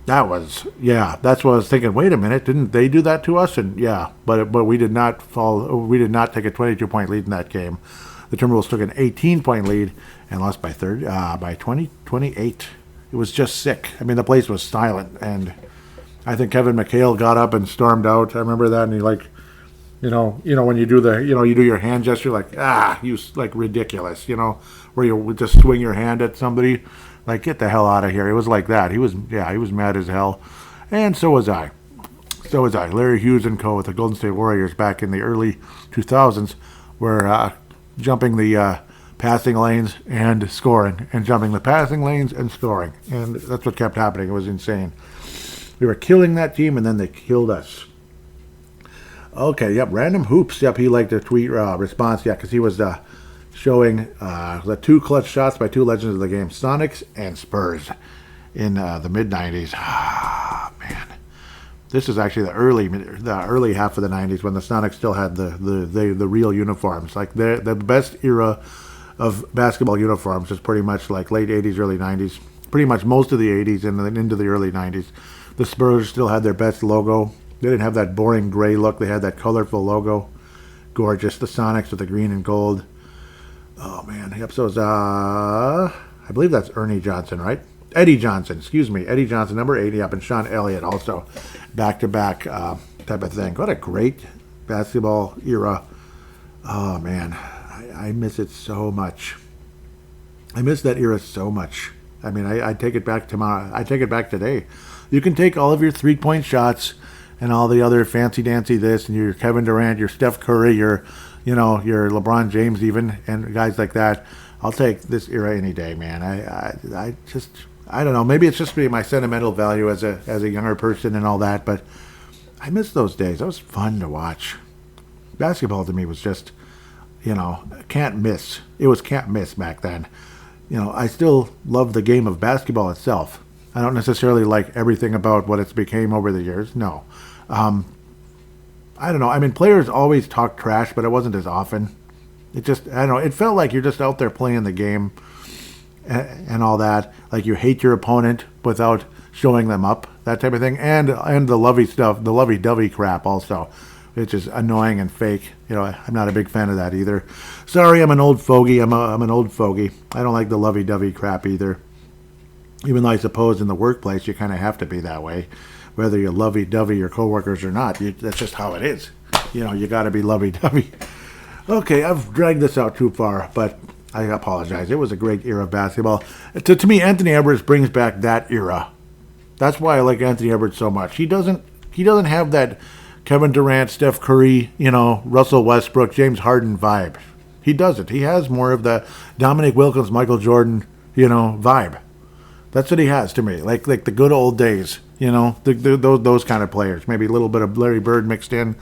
That's what I was thinking. Wait a minute, didn't they do that to us? And yeah, but we did not fall. We did not take a 22-point lead in that game. The Timberwolves took an 18-point lead and lost by 28. It was just sick. I mean, the place was silent, and I think Kevin McHale got up and stormed out. I remember that, and he like, when you do you do your hand gesture like you like ridiculous, where you just swing your hand at somebody. Like, get the hell out of here. It was like that. He was mad as hell. And so was I. Larry Hughes and co. with the Golden State Warriors back in the early 2000s were jumping the passing lanes and scoring, and jumping the passing lanes and scoring. And that's what kept happening. It was insane. We were killing that team, and then they killed us. Okay, yep, Random Hoops. Yep, he liked the tweet response, because he was showing the 2 clutch shots by 2 legends of the game, Sonics and Spurs, in the mid-90s. Man. This is actually the early half of the 90s when the Sonics still had the real uniforms. Like, the best era of basketball uniforms is pretty much like late 80s, early 90s. Pretty much most of the 80s and then into the early 90s. The Spurs still had their best logo. They didn't have that boring gray look. They had that colorful logo. Gorgeous. The Sonics with the green and gold. Oh, man. Yep, so I believe that's Ernie Johnson, right? Eddie Johnson, excuse me. Eddie Johnson, number 80, up, and Sean Elliott also. Back-to-back type of thing. What a great basketball era. Oh, man. I miss it so much. I miss that era so much. I mean, I take it back tomorrow. I take it back today. You can take all of your 3-point shots and all the other fancy-dancy this, and your Kevin Durant, your Steph Curry, your LeBron James even, and guys like that. I'll take this era any day, man. I don't know. Maybe it's just my sentimental value as a younger person and all that, but I miss those days. That was fun to watch. Basketball to me was just, can't miss. It was can't miss back then. I still love the game of basketball itself. I don't necessarily like everything about what it's became over the years. No. I don't know. I mean, players always talk trash, but it wasn't as often. It just, I don't know. It felt like you're just out there playing the game and all that. Like you hate your opponent without showing them up, that type of thing. And the lovey stuff, the lovey-dovey crap also, which is annoying and fake. I'm not a big fan of that either. Sorry, I'm an old fogey. I'm an old fogey. I don't like the lovey-dovey crap either. Even though I suppose in the workplace you kind of have to be that way. Whether you're lovey-dovey your coworkers or not, that's just how it is. You got to be lovey-dovey. Okay, I've dragged this out too far, but I apologize. It was a great era of basketball. To me, Anthony Edwards brings back that era. That's why I like Anthony Edwards so much. He doesn't have that Kevin Durant, Steph Curry, Russell Westbrook, James Harden vibe. He doesn't. He has more of the Dominic Wilkins, Michael Jordan, vibe. That's what he has to me. Like the good old days, those kind of players. Maybe a little bit of Larry Bird mixed in.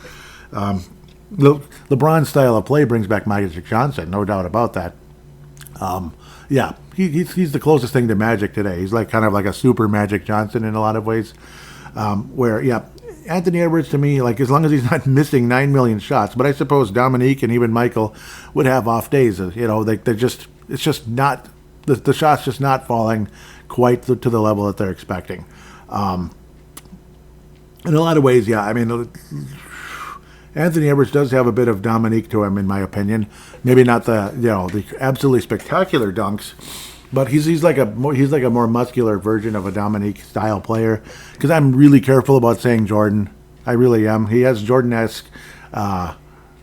LeBron's style of play brings back Magic Johnson, no doubt about that. He's the closest thing to Magic today. He's kind of like a super Magic Johnson in a lot of ways. Anthony Edwards to me, as long as he's not missing 9 million shots, but I suppose Dominique and even Michael would have off days. It's just not the shot's just not falling quite to the level that they're expecting. In a lot of ways, I mean, Anthony Edwards does have a bit of Dominique to him, in my opinion. Maybe not the absolutely spectacular dunks, but he's like a more muscular version of a Dominique style player. Because I'm really careful about saying Jordan. I really am. He has Jordan-esque.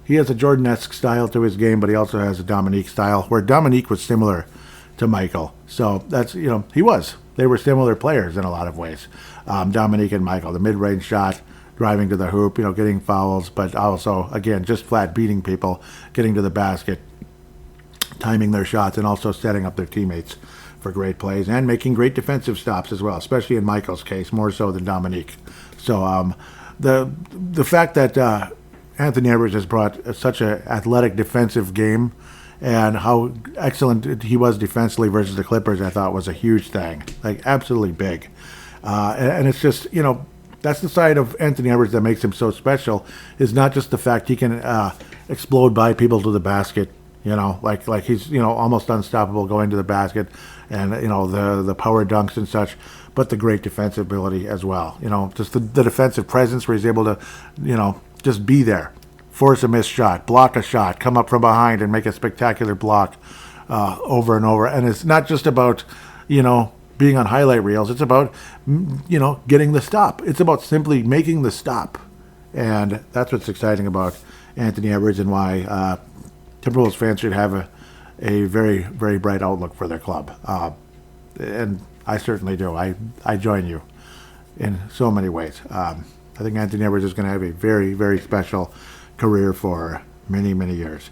He has a Jordan-esque style to his game, but he also has a Dominique style, where Dominique was similar to Michael. So that's, they were similar players in a lot of ways. Dominique and Michael, the mid-range shot, driving to the hoop, getting fouls, but also, again, just flat beating people, getting to the basket, timing their shots, and also setting up their teammates for great plays and making great defensive stops as well, especially in Michael's case, more so than Dominique. So the fact that Anthony Edwards has brought such an athletic defensive game and how excellent he was defensively versus the Clippers, I thought was a huge thing, absolutely big. And it's just, that's the side of Anthony Edwards that makes him so special, is not just the fact he can explode by people to the basket, like he's, almost unstoppable going to the basket, and the power dunks and such, but the great defensive ability as well. Just the defensive presence where he's able to, just be there, force a missed shot, block a shot, come up from behind and make a spectacular block over and over. And it's not just about, being on highlight reels. It's about, getting the stop. It's about simply making the stop. And that's what's exciting about Anthony Edwards, and why Timberwolves fans should have a very, very bright outlook for their club. And I certainly do. I join you in so many ways. I think Anthony Edwards is going to have a very, very special career for many, many years.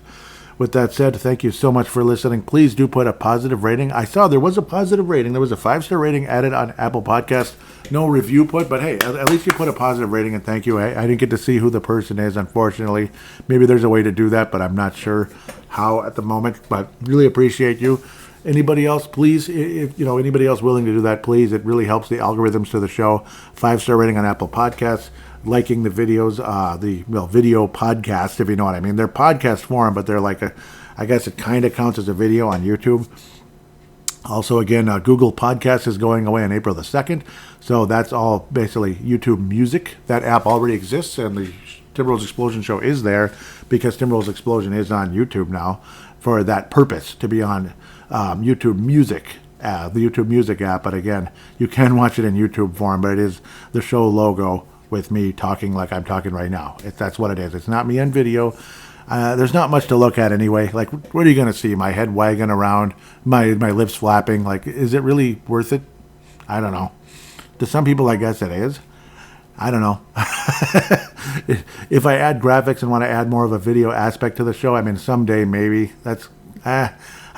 With that said, thank you so much for listening. Please do put a positive rating. I saw there was a positive rating. There was a 5-star rating added on Apple Podcasts. No review put, but hey, at least you put a positive rating, and thank you. I didn't get to see who the person is, unfortunately. Maybe there's a way to do that, but I'm not sure how at the moment. But really appreciate you. Anybody else, please, if anybody else willing to do that, please. It really helps the algorithms to the show. 5-star rating on Apple Podcasts. Liking the videos, video podcast, if you know what I mean. They're podcast form, but they're like I guess it kind of counts as a video on YouTube. Also, again, Google Podcast is going away on April the 2nd. So that's all basically YouTube Music. That app already exists, and the Timberwolves Explosion show is there because Timberwolves Explosion is on YouTube now for that purpose, to be on YouTube Music. The YouTube Music app. But again, you can watch it in YouTube form, but it is the show logo with me talking like I'm talking right now. That's what it is. It's not me on video. There's not much to look at anyway. Like, what are you going to see? My head wagging around, my lips flapping. Like, is it really worth it? I don't know. To some people, I guess it is. I don't know. If I add graphics and want to add more of a video aspect to the show, I mean, someday maybe. That's I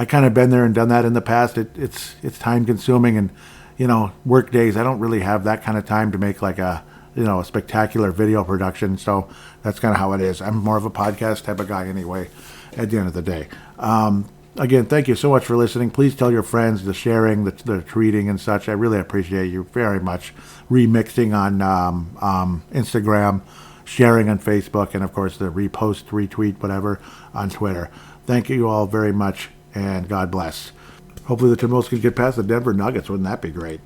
kind of been there and done that in the past. It's time consuming, and work days. I don't really have that kind of time to make like a spectacular video production. So that's kind of how it is. I'm more of a podcast type of guy anyway, at the end of the day. Again, thank you so much for listening. Please tell your friends, the sharing, the tweeting and such. I really appreciate you very much. Remixing on Instagram, sharing on Facebook, and of course the repost, retweet, whatever on Twitter. Thank you all very much, and God bless. Hopefully the Timberwolves can get past the Denver Nuggets. Wouldn't that be great?